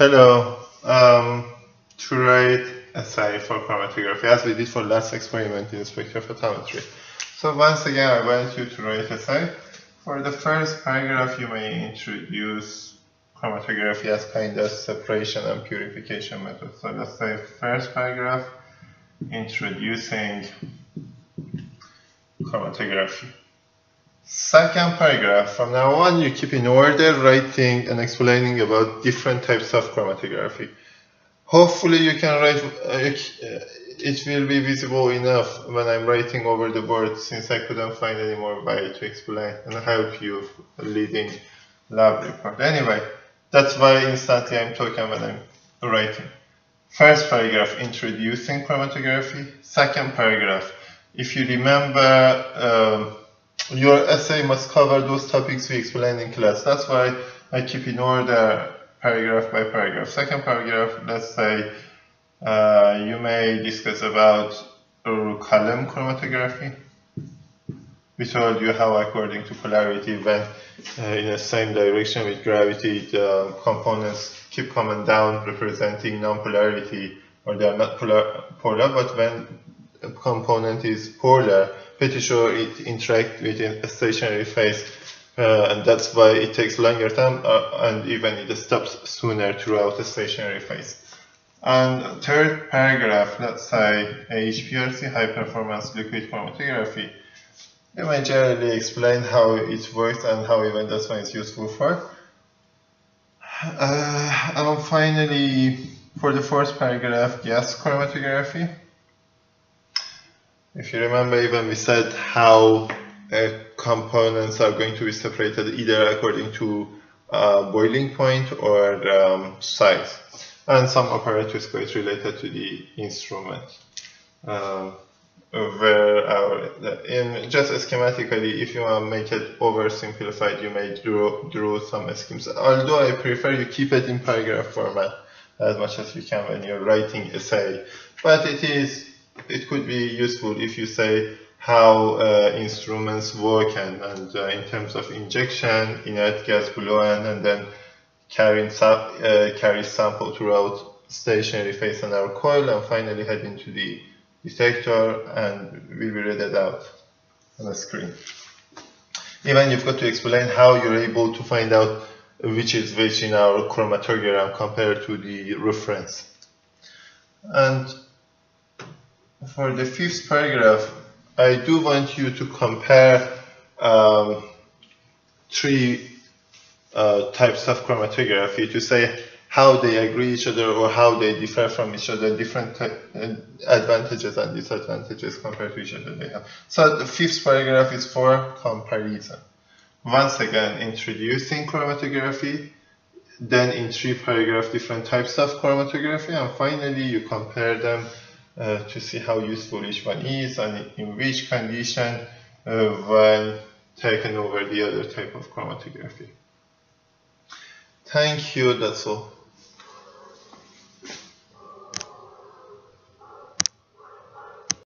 Hello. To write essay for chromatography, as we did for last experiment in spectrophotometry. So once again, I want you to write essay. For the first paragraph, you may introduce chromatography as kind of separation and purification method. So let's say first paragraph, introducing chromatography. Second paragraph, from now on you keep in order writing and explaining about different types of chromatography. Hopefully you can write, it will be visible enough when I'm writing over the board, since I couldn't find any more way to explain and help you leading lab report. Anyway, that's why instantly I'm talking when I'm writing. First paragraph, introducing chromatography. Second paragraph, if you remember, your essay must cover those topics we explained in class. That's why I keep in order paragraph by paragraph. Second paragraph, let's say you may discuss about column chromatography. We told you how according to polarity, when in the same direction with gravity, the components keep coming down representing non-polarity, or they are not polar, but when a component is polar, pretty sure it interacts with a stationary phase, and that's why it takes longer time, and even it stops sooner throughout the stationary phase. And third paragraph, let's say HPLC, high performance liquid chromatography. You may generally explain how it works and how even that's why it's useful for. And finally, for the fourth paragraph, gas chromatography. If you remember, even we said how components are going to be separated either according to boiling point or size, and some apparatus quite related to the instrument. Just schematically, if you want to make it oversimplified, you may draw some schemes. Although I prefer you keep it in paragraph format as much as you can when you're writing essay, but it could be useful if you say how instruments work and in terms of injection, inert gas below and then carry sample throughout stationary phase on our coil, and finally head into the detector, and we will read it out on the screen. Even you've got to explain how you're able to find out which is which in our chromatogram compared to the reference. And for the fifth paragraph, I do want you to compare three types of chromatography to say how they agree each other or how they differ from each other, different advantages and disadvantages compared to each other they have. So the fifth paragraph is for comparison. Once again, introducing chromatography, then in three paragraphs different types of chromatography, and finally you compare them to see how useful each one is and in which condition when taken over the other type of chromatography. Thank you, that's all.